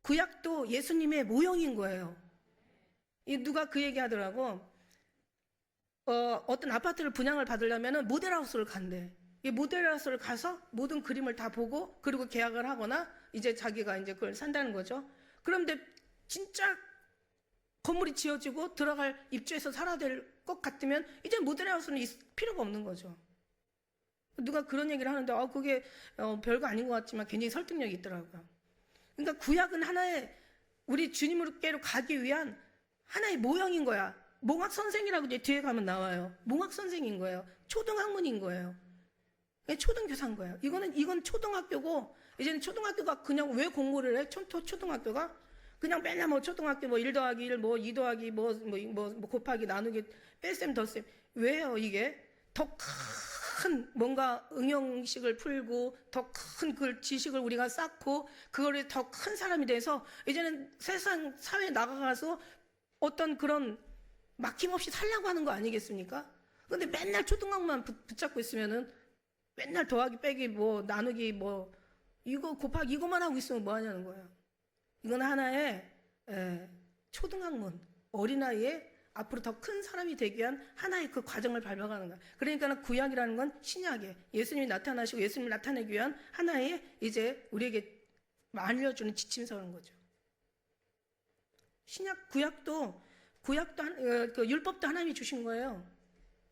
구약도 예수님의 모형인 거예요. 누가 그 얘기 하더라고. 어떤 아파트를 분양을 받으려면 모델하우스를 간대. 이 모델하우스를 가서 모든 그림을 다 보고 그리고 계약을 하거나 이제 자기가 이제 그걸 산다는 거죠. 그런데 진짜 건물이 지어지고 들어갈 입주해서 살아야 될 것 같으면 이제 모델하우스는 필요가 없는 거죠. 누가 그런 얘기를 하는데 그게 별거 아닌 것 같지만 굉장히 설득력이 있더라고요. 그러니까 구약은 하나의 우리 주님으로께로 가기 위한 하나의 모형인 거야. 몽학 선생이라고 이제 뒤에 가면 나와요. 몽학 선생인 거예요. 초등학문인 거예요. 초등교사인 거예요. 이건 초등학교고 이제는 초등학교가 그냥 왜 공부를 해? 초등학교가 그냥 맨날 뭐 초등학교 뭐 1 더하기 1, 뭐 2 더하기 뭐 곱하기 나누기 뺄셈 덧셈 왜요 이게? 더 큰 뭔가 응용식을 풀고 더 큰 그 지식을 우리가 쌓고 그거를 더 큰 사람이 돼서 이제는 세상 사회에 나가서 어떤 그런 막힘없이 살려고 하는 거 아니겠습니까? 근데 맨날 초등학만 붙잡고 있으면은 맨날 더하기 빼기 뭐 나누기 뭐 이거 곱하기 이거만 하고 있으면 뭐 하냐는 거예요. 이건 하나의 초등학문 어린아이의 앞으로 더 큰 사람이 되기 위한 하나의 그 과정을 밟아가는 거야. 그러니까 구약이라는 건 신약에 예수님이 나타나시고 예수님을 나타내기 위한 하나의 이제 우리에게 알려주는 지침서인 거죠. 구약도 그 율법도 하나님이 주신 거예요.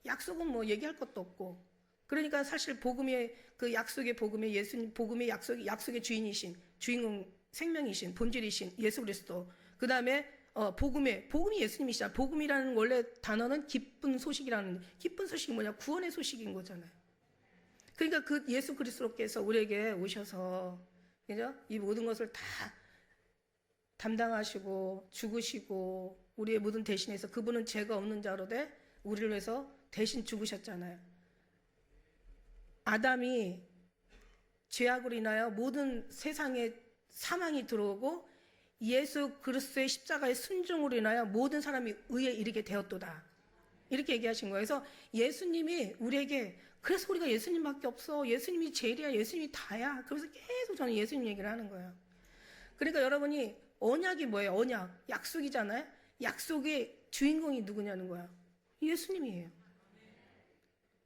약속은 뭐 얘기할 것도 없고. 그러니까 사실 복음의 그 약속의 복음의 예수님 복음의 약속의 주인이신 주인공 생명이신 본질이신 예수 그리스도. 그다음에 복음이 예수님이시잖아. 복음이라는 원래 단어는 기쁜 소식이라는 기쁜 소식이 뭐냐? 구원의 소식인 거잖아요. 그러니까 그 예수 그리스도께서 우리에게 오셔서 그죠? 이 모든 것을 다 담당하시고 죽으시고 우리의 모든 대신해서 그분은 죄가 없는 자로 돼 우리를 위해서 대신 죽으셨잖아요. 아담이 죄악으로 인하여 모든 세상에 사망이 들어오고 예수 그리스도의 십자가의 순종으로 인하여 모든 사람이 의에 이르게 되었도다. 이렇게 얘기하신 거예요. 그래서 예수님이 우리에게 그래서 우리가 예수님밖에 없어. 예수님이 제일이야. 예수님이 다야. 그래서 계속 저는 예수님 얘기를 하는 거예요. 그러니까 여러분이 언약이 뭐예요? 언약. 약속이잖아요. 약속의 주인공이 누구냐는 거야. 예수님이에요.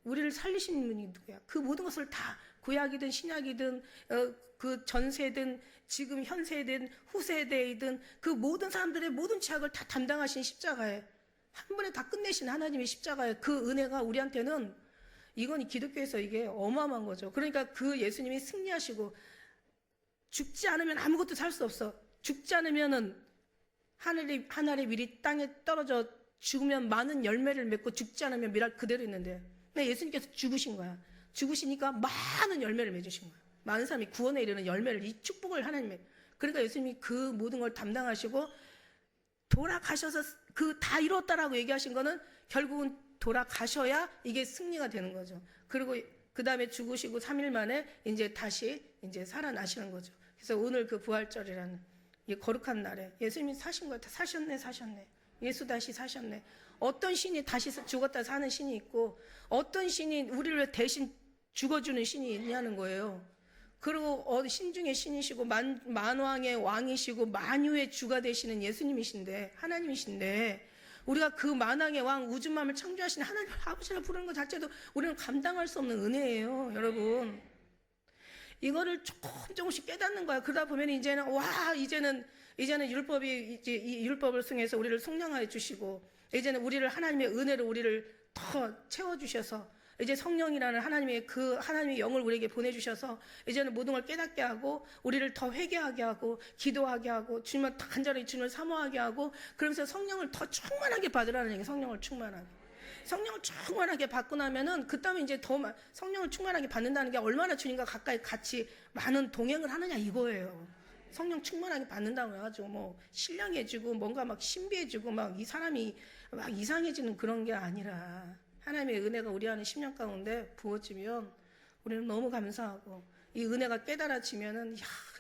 우리를 살리신 분이 누구야? 그 모든 것을 다 구약이든 신약이든 그 전세든 지금 현세든 후세대이든 그 모든 사람들의 모든 죄악을 다 담당하신 십자가에 한 번에 다 끝내신 하나님의 십자가에 그 은혜가 우리한테는 이건 기독교에서 이게 어마어마한 거죠. 그러니까 그 예수님이 승리하시고 죽지 않으면 아무것도 살 수 없어. 죽지 않으면은 하늘의 밀이 땅에 떨어져 죽으면 많은 열매를 맺고 죽지 않으면 밀 그대로 있는데 근데 예수님께서 죽으신 거야. 죽으시니까 많은 열매를 맺으신 거야. 많은 사람이 구원에 이르는 열매를 이 축복을 하나님의 그러니까 예수님이 그 모든 걸 담당하시고 돌아가셔서 그 다 이뤘다라고 얘기하신 거는 결국은 돌아가셔야 이게 승리가 되는 거죠. 그리고 그 다음에 죽으시고 3일 만에 이제 다시 이제 살아나시는 거죠. 그래서 오늘 그 부활절이라는 이 거룩한 날에 예수님이 사신 거예요. 사셨네. 예수 다시 사셨네. 어떤 신이 다시 죽었다 사는 신이 있고 어떤 신이 우리를 대신 죽어주는 신이 있냐는 거예요. 그리고 신 중에 신이시고 만왕의 왕이시고 만유의 주가 되시는 예수님이신데 하나님이신데 우리가 그 만왕의 왕 우주만을 창조하신 하나님 아버지를 부르는 것 자체도 우리는 감당할 수 없는 은혜예요. 여러분 이거를 조금씩 깨닫는 거야. 그러다 보면 이제는 율법이 이제 이 율법을 통해서 우리를 속량하여 주시고 이제는 우리를 하나님의 은혜로 우리를 더 채워 주셔서 이제 성령이라는 하나님의 영을 우리에게 보내주셔서 이제는 모든 걸 깨닫게 하고 우리를 더 회개하게 하고 기도하게 하고 주님을 간절히 주님을 사모하게 하고 그러면서 성령을 더 충만하게 받으라는 얘기예요. 성령을 충만하게 받고 나면은 그 다음에 이제 더 성령을 충만하게 받는다는 게 얼마나 주님과 가까이 같이 많은 동행을 하느냐 이거예요. 성령 충만하게 받는다고 해가지고 뭐 신령해지고 뭔가 막 신비해지고 막 이 사람이 막 이상해지는 그런 게 아니라 하나님의 은혜가 우리 안에 10년 가운데 부어지면 우리는 너무 감사하고 이 은혜가 깨달아지면은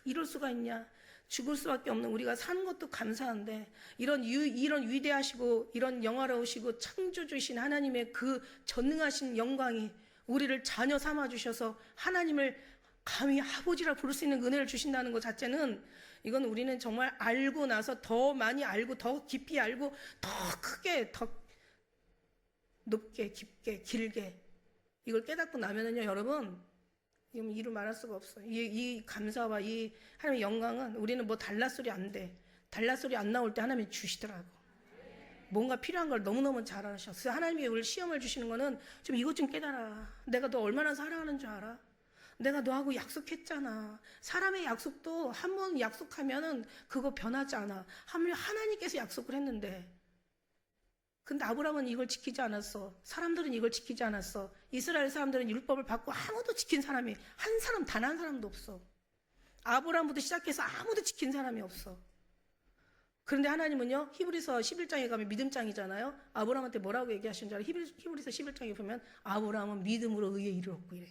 이럴 수가 있냐 죽을 수밖에 없는 우리가 사는 것도 감사한데 이런 위대하시고 이런 영화로우시고 창조주신 하나님의 그 전능하신 영광이 우리를 자녀 삼아 주셔서 하나님을 감히 아버지라 부를 수 있는 은혜를 주신다는 것 자체는 이건 우리는 정말 알고 나서 더 많이 알고 더 깊이 알고 더 크게 더 높게 깊게 길게 이걸 깨닫고 나면은요 여러분 이루 말할 수가 없어요. 이 감사와 이 하나님의 영광은 우리는 뭐 달랏소리 안 돼. 달랏소리 안 나올 때 하나님이 주시더라고. 뭔가 필요한 걸 너무너무 잘 아셨어요. 하나님이 우리 시험을 주시는 거는 좀 이것 좀 깨달아. 내가 너 얼마나 사랑하는 줄 알아? 내가 너하고 약속했잖아. 사람의 약속도 한 번 약속하면은 그거 변하지 않아. 하나님께서 약속을 했는데 근데 아브라함은 이걸 지키지 않았어. 사람들은 이걸 지키지 않았어. 이스라엘 사람들은 율법을 받고 아무도 지킨 사람이 단 한 사람도 없어. 아브라함부터 시작해서 아무도 지킨 사람이 없어. 그런데 하나님은요 히브리서 11장에 가면 믿음장이잖아요. 아브라함한테 뭐라고 얘기하신 줄 알아요? 히브리서 11장에 보면 아브라함은 믿음으로 의에 이르렀고 이래.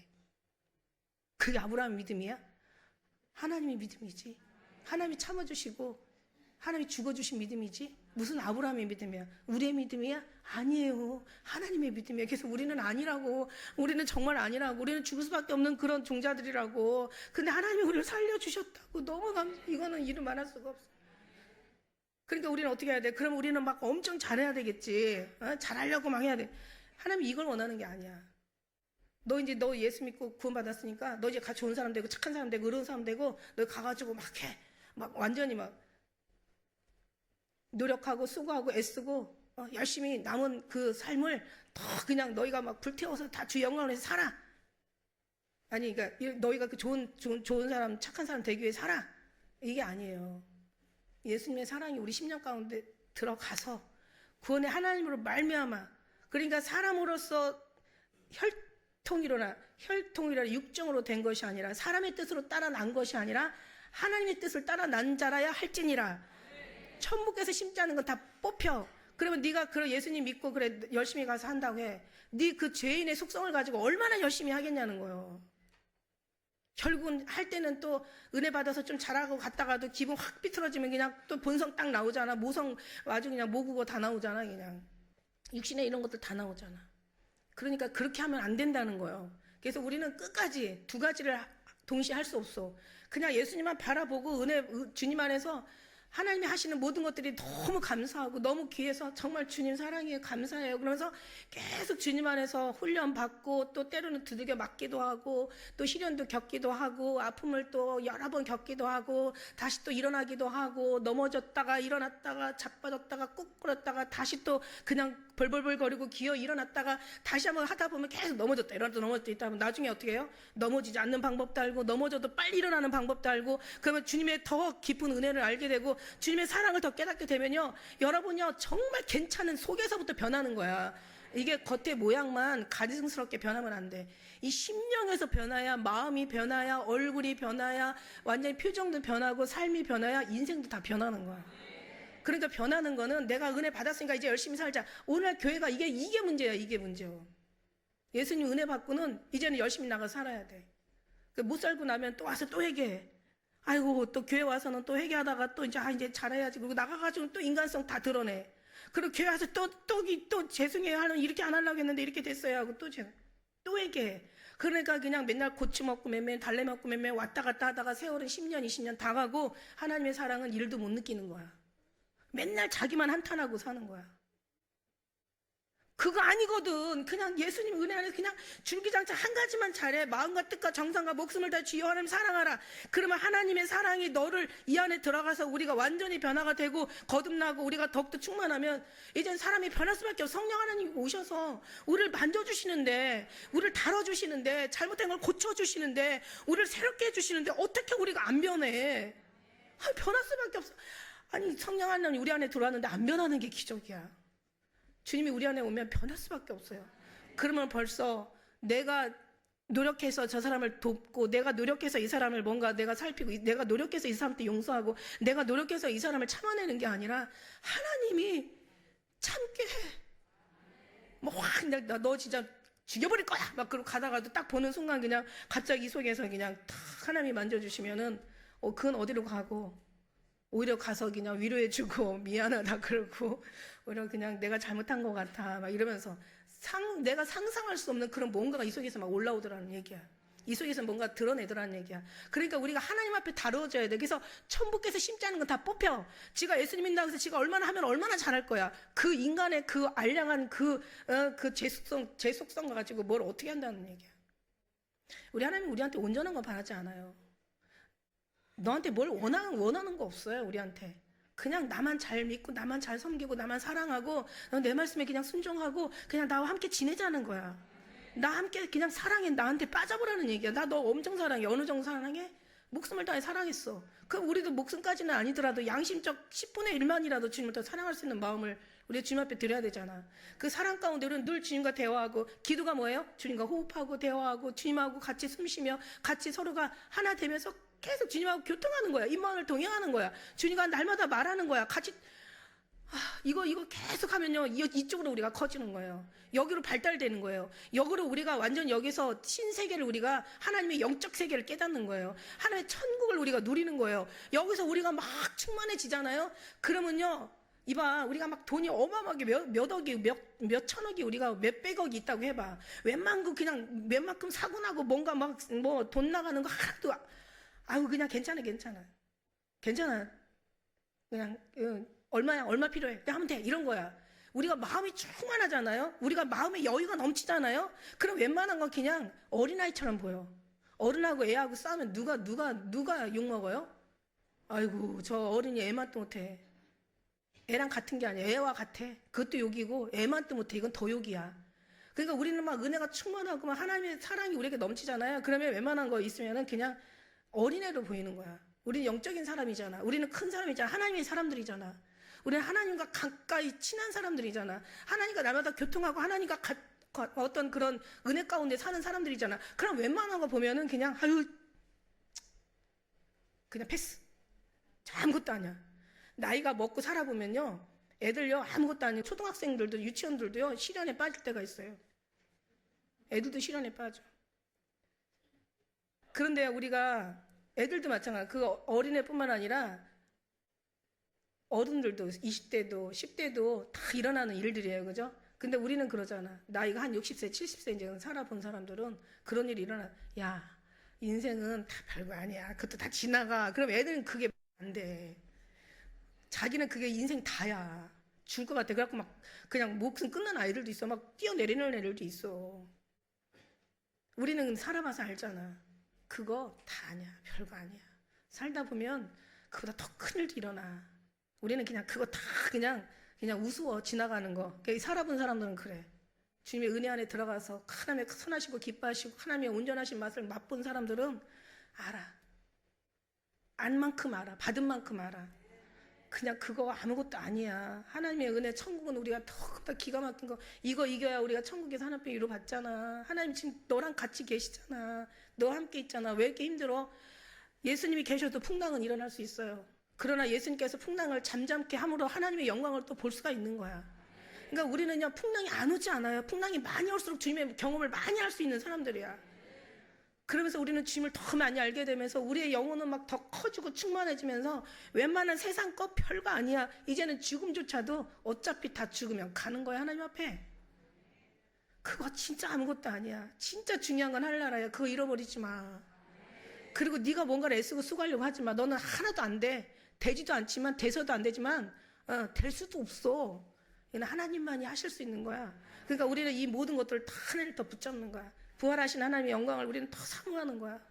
그게 아브라함의 믿음이야? 하나님의 믿음이지. 하나님이 참아주시고 하나님이 죽어주신 믿음이지 무슨 아브라함의 믿음이야? 우리의 믿음이야? 아니에요. 하나님의 믿음이야. 그래서 우리는 아니라고. 우리는 정말 아니라고. 우리는 죽을 수밖에 없는 그런 종자들이라고. 근데 하나님이 우리를 살려주셨다고. 이거는 이루 말할 수가 없어. 그러니까 우리는 어떻게 해야 돼? 그럼 우리는 막 엄청 잘해야 되겠지. 잘하려고 막 해야 돼. 하나님이 이걸 원하는 게 아니야. 너 예수 믿고 구원받았으니까 너 이제 같이 좋은 사람 되고 착한 사람 되고 의로운 사람 되고 너 가가지고 막 해. 막 완전히 막 노력하고 수고하고 애쓰고 열심히 남은 그 삶을 더 그냥 너희가 막 불태워서 다 주 영광을 해서 살아. 아니 그러니까 너희가 그 좋은 사람 착한 사람 되기 위해 살아. 이게 아니에요. 예수님의 사랑이 우리 10년 가운데 들어가서 구원의 하나님으로 말미암아 그러니까 사람으로서 혈통이라 육정으로 된 것이 아니라 사람의 뜻으로 따라 난 것이 아니라 하나님의 뜻을 따라 난 자라야 할지니라. 천국에서 심지 않은 건 다 뽑혀. 그러면 네가 예수님 믿고 그래 열심히 가서 한다고 해. 네 그 죄인의 속성을 가지고 얼마나 열심히 하겠냐는 거예요. 결국은 할 때는 또 은혜 받아서 좀 잘하고 갔다가도 기분 확 비틀어지면 그냥 또 본성 딱 나오잖아. 모성 아주 그냥 모국어 다 나오잖아 그냥. 육신에 이런 것들 다 나오잖아. 그러니까 그렇게 하면 안 된다는 거예요. 그래서 우리는 끝까지 두 가지를 동시에 할 수 없어. 그냥 예수님만 바라보고 주님 안에서 하나님이 하시는 모든 것들이 너무 감사하고 너무 귀해서 정말 주님 사랑해요, 감사해요. 그러면서 계속 주님 안에서 훈련 받고 또 때로는 두들겨 맞기도 하고 또 시련도 겪기도 하고 아픔을 또 여러 번 겪기도 하고 다시 또 일어나기도 하고 넘어졌다가 일어났다가 자빠졌다가 꾹 끌었다가 다시 또 그냥 벌벌벌 거리고 기어 일어났다가 다시 한번 하다 보면 계속 넘어졌다 일어났다 넘어졌다 있다 하면 나중에 어떻게 해요? 넘어지지 않는 방법도 알고 넘어져도 빨리 일어나는 방법도 알고 그러면 주님의 더 깊은 은혜를 알게 되고 주님의 사랑을 더 깨닫게 되면요 여러분요 정말 괜찮은 속에서부터 변하는 거야. 이게 겉의 모양만 가증스럽게 변하면 안 돼. 이 심령에서 변화야 마음이 변화야 얼굴이 변화야 완전히 표정도 변하고 삶이 변화야 인생도 다 변하는 거야. 그러니까 변하는 거는 내가 은혜 받았으니까 이제 열심히 살자. 오늘 교회가 이게 문제야. 이게 문제요. 예수님 은혜 받고는 이제는 열심히 나가 살아야 돼. 못 살고 나면 또 와서 또 회개해. 아이고 또 교회 와서는 또 회개하다가 또 이제 잘해야지. 그리고 나가가지고 또 인간성 다 드러내. 그리고 교회 와서 또 죄송해요 하는 이렇게 안 하려고 했는데 이렇게 됐어요 하고 또 회개해. 그러니까 그냥 맨날 고치 먹고 맨날 달래 먹고 맨날 왔다 갔다 하다가 세월은 10년 20년 다 가고 하나님의 사랑은 일도 못 느끼는 거야. 맨날 자기만 한탄하고 사는 거야. 그거 아니거든. 그냥 예수님 은혜 안에서 그냥 줄기장창 한 가지만 잘해. 마음과 뜻과 정성과 목숨을 다 주여 하나님 사랑하라. 그러면 하나님의 사랑이 너를 이 안에 들어가서 우리가 완전히 변화가 되고 거듭나고 우리가 더욱더 충만하면 이젠 사람이 변할 수밖에 없어. 성령 하나님이 오셔서 우리를 만져주시는데 우리를 다뤄주시는데 잘못된 걸 고쳐주시는데 우리를 새롭게 해주시는데 어떻게 우리가 안 변해? 변할 수밖에 없어. 아니 성령 하나님 우리 안에 들어왔는데 안 변하는 게 기적이야. 주님이 우리 안에 오면 변할 수밖에 없어요. 그러면 벌써 내가 노력해서 저 사람을 돕고 내가 노력해서 이 사람을 뭔가 내가 살피고 내가 노력해서 이 사람한테 용서하고 내가 노력해서 이 사람을 참아내는 게 아니라 하나님이 참게 해. 뭐 확 너 진짜 죽여버릴 거야 막 그러고 가다가도 딱 보는 순간 그냥 갑자기 이 속에서 그냥 탁 하나님이 만져주시면은 그건 어디로 가고 오히려 가서 그냥 위로해주고 미안하다 그러고 오히려 그냥 내가 잘못한 것 같아 막 이러면서 내가 상상할 수 없는 그런 뭔가가 이 속에서 막 올라오더라는 얘기야. 이 속에서 뭔가 드러내더라는 얘기야. 그러니까 우리가 하나님 앞에 다루어져야 돼. 그래서 천부께서 심지 않은 건 다 뽑혀. 지가 예수님 믿는다고 해서 지가 얼마나 하면 얼마나 잘할 거야. 그 인간의 그 알량한 그 죄속성 가지고 뭘 어떻게 한다는 얘기야. 우리 하나님 우리한테 온전한 거 바라지 않아요. 너한테 뭘 원하는 거 없어요. 우리한테 그냥 나만 잘 믿고 나만 잘 섬기고 나만 사랑하고 내 말씀에 그냥 순종하고 그냥 나와 함께 지내자는 거야. 나 함께 그냥 사랑해. 나한테 빠져보라는 얘기야. 나 너 엄청 사랑해. 어느 정도 사랑해? 목숨을 다해 사랑했어. 그럼 우리도 목숨까지는 아니더라도 양심적 10분의 1만이라도 주님을 더 사랑할 수 있는 마음을 우리 주님 앞에 드려야 되잖아. 그 사랑 가운데 우리는 늘 주님과 대화하고 기도가 뭐예요? 주님과 호흡하고 대화하고 주님하고 같이 숨쉬며 같이 서로가 하나 되면서 계속 주님하고 교통하는 거야. 임마누엘 동행하는 거야. 주님과 날마다 말하는 거야. 같이 이거 계속 하면요 이쪽으로 우리가 커지는 거예요. 여기로 발달되는 거예요. 여기로 우리가 완전 여기서 신세계를 우리가 하나님의 영적 세계를 깨닫는 거예요. 하나님의 천국을 우리가 누리는 거예요. 여기서 우리가 막 충만해지잖아요. 그러면요 이봐 우리가 막 돈이 어마어마하게 몇 억이 몇 천억이 우리가 몇백억이 있다고 해봐. 웬만큼 사고 나고 뭔가 막 뭐 돈 나가는 거 하나도 아유 그냥 괜찮아 그냥 얼마 필요해 하면 돼 이런 거야. 우리가 마음이 충만하잖아요. 우리가 마음에 여유가 넘치잖아요. 그럼 웬만한 건 그냥 어린아이처럼 보여. 어른하고 애하고 싸우면 누가 욕먹어요? 아이고 저 어른이 애만도 못해. 애랑 같은 게 아니야. 애와 같아. 그것도 욕이고 애만도 못해. 이건 더 욕이야. 그러니까 우리는 막 은혜가 충만하고 막 하나님의 사랑이 우리에게 넘치잖아요. 그러면 웬만한 거 있으면은 그냥 어린애로 보이는 거야. 우리는 영적인 사람이잖아. 우리는 큰 사람이잖아. 하나님의 사람들이잖아. 우리는 하나님과 가까이 친한 사람들이잖아. 하나님과 날마다 교통하고 하나님과 어떤 그런 은혜 가운데 사는 사람들이잖아. 그럼 웬만한 거 보면은 그냥 그냥 패스. 아무것도 아니야. 나이가 먹고 살아보면요 애들요 아무것도 아니에요. 초등학생들도 유치원들도요 시련에 빠질 때가 있어요. 애들도 시련에 빠져. 그런데 우리가 애들도 마찬가지야. 그 어린애뿐만 아니라 어른들도 20대도 10대도 다 일어나는 일들이에요. 그죠? 근데 우리는 그러잖아. 나이가 한 60세, 70세 이제 살아본 사람들은 그런 일이 일어나. 야, 인생은 다 별거 아니야. 그것도 다 지나가. 그럼 애들은 그게 안 돼. 자기는 그게 인생 다야. 줄 것 같아. 그래갖고 막 그냥 목숨 끊는 아이들도 있어. 막 뛰어내리는 애들도 있어. 우리는 살아봐서 알잖아. 그거 다 아니야. 별거 아니야. 살다 보면 그보다 더 큰 일도 일어나. 우리는 그냥 그거 다 그냥 우스워 지나가는 거. 그러니까 살아본 사람들은 그래. 주님의 은혜 안에 들어가서 하나님의 선하시고 기뻐하시고 하나님의 온전하신 맛을 맛본 사람들은 알아. 안 만큼 알아. 받은 만큼 알아. 그냥 그거 아무것도 아니야. 하나님의 은혜, 천국은 우리가 더 기가 막힌 거. 이거 이겨야 우리가 천국에서 하나님의 위로 받잖아. 하나님 지금 너랑 같이 계시잖아. 너와 함께 있잖아. 왜 이렇게 힘들어? 예수님이 계셔도 풍랑은 일어날 수 있어요. 그러나 예수님께서 풍랑을 잠잠케 함으로 하나님의 영광을 또 볼 수가 있는 거야. 그러니까 우리는요, 풍랑이 안 오지 않아요. 풍랑이 많이 올수록 주님의 경험을 많이 할 수 있는 사람들이야. 그러면서 우리는 주님을 더 많이 알게 되면서 우리의 영혼은 막 더 커지고 충만해지면서 웬만한 세상 것 별거 아니야. 이제는 죽음조차도 어차피 다 죽으면 가는 거야, 하나님 앞에. 그거 진짜 아무것도 아니야. 진짜 중요한 건 하늘나라야. 그거 잃어버리지 마. 그리고 네가 뭔가를 애쓰고 수고하려고 하지 마. 너는 하나도 안 돼. 되지도 않지만 돼서도 안 되지만 될 수도 없어. 이건 하나님만이 하실 수 있는 거야. 그러니까 우리는 이 모든 것들을 다 하나님 더 붙잡는 거야. 부활하신 하나님의 영광을 우리는 더 사모하는 거야.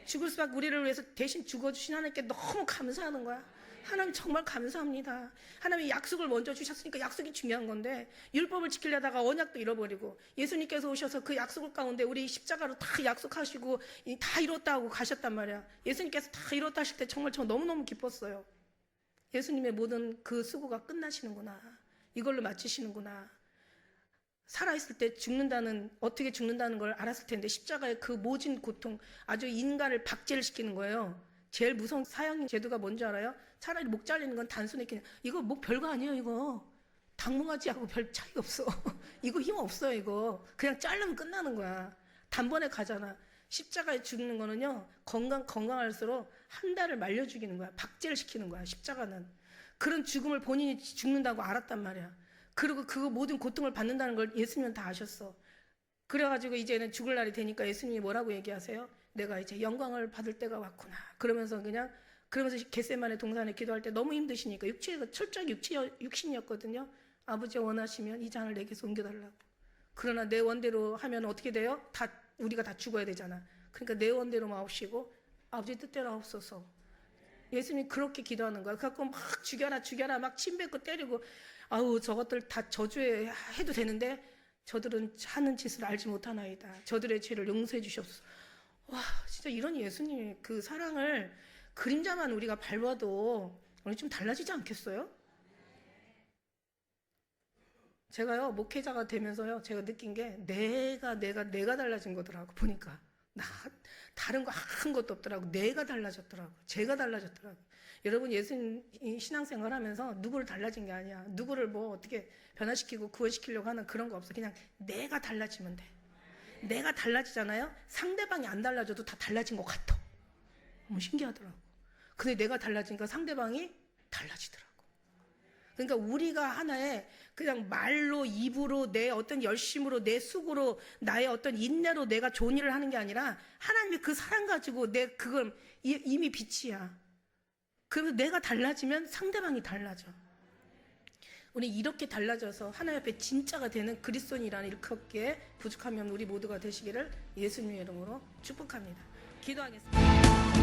죽을 수밖에 우리를 위해서 대신 죽어주신 하나님께 너무 감사하는 거야. 하나님 정말 감사합니다. 하나님이 약속을 먼저 주셨으니까 약속이 중요한 건데 율법을 지키려다가 언약도 잃어버리고 예수님께서 오셔서 그 약속 가운데 우리 십자가로 다 약속하시고 다 이뤘다 하고 가셨단 말이야. 예수님께서 다 이뤘다 하실 때 정말 저 너무너무 기뻤어요. 예수님의 모든 그 수고가 끝나시는구나. 이걸로 마치시는구나. 살아있을 때 죽는다는, 어떻게 죽는다는 걸 알았을 텐데 십자가의 그 모진 고통, 아주 인간을 박제를 시키는 거예요. 제일 무서운 사형 제도가 뭔지 알아요? 차라리 목 잘리는 건 단순히 그냥 이거 목 별거 아니에요. 이거 당뭉아지하고 별 차이가 없어. 이거 힘 없어요. 이거 그냥 자르면 끝나는 거야. 단번에 가잖아. 십자가에 죽는 거는요, 건강할수록 한 달을 말려 죽이는 거야. 박제를 시키는 거야. 십자가는 그런 죽음을 본인이 죽는다고 알았단 말이야. 그리고 그 모든 고통을 받는다는 걸 예수님은 다 아셨어. 그래가지고 이제는 죽을 날이 되니까 예수님이 뭐라고 얘기하세요? 내가 이제 영광을 받을 때가 왔구나. 그러면서 겟세마네 동산에 기도할 때 너무 힘드시니까 철저히 육신이었거든요. 아버지 원하시면 이 잔을 내게서 옮겨달라고. 그러나 내 원대로 하면 어떻게 돼요? 우리가 다 죽어야 되잖아. 그러니까 내 원대로 마옵시고 아버지 뜻대로 하옵소서. 예수님이 그렇게 기도하는 거야. 그래갖고 막 죽여라 막 침 뱉고 때리고, 아우 저것들 다 저주해 해도 되는데 저들은 하는 짓을 알지 못하나이다. 저들의 죄를 용서해 주시옵소서. 와, 진짜 이런 예수님의 그 사랑을 그림자만 우리가 밟아도 우리 좀 달라지지 않겠어요? 제가요, 목회자가 되면서요, 제가 느낀 게 내가 달라진 거더라고. 보니까 다른 거 한 것도 없더라고. 내가 달라졌더라고. 제가 달라졌더라고. 여러분, 예수님 신앙생활 하면서 누구를 달라진 게 아니야. 누구를 뭐 어떻게 변화시키고 구원시키려고 하는 그런 거 없어. 그냥 내가 달라지면 돼. 내가 달라지잖아요. 상대방이 안 달라져도 다 달라진 것 같아. 너무 신기하더라고. 근데 내가 달라지니까 상대방이 달라지더라고. 그러니까 우리가 하나의 그냥 말로, 입으로, 내 어떤 열심으로, 내 수고로, 나의 어떤 인내로 내가 좋은 일을 하는 게 아니라 하나님의 그 사랑 가지고 그건 이미 빛이야. 그래서 내가 달라지면 상대방이 달라져. 우리 이렇게 달라져서 하나님 앞에 진짜가 되는 그리스도인이라는 일컫기에 부족하면 우리 모두가 되시기를 예수님의 이름으로 축복합니다. 기도하겠습니다.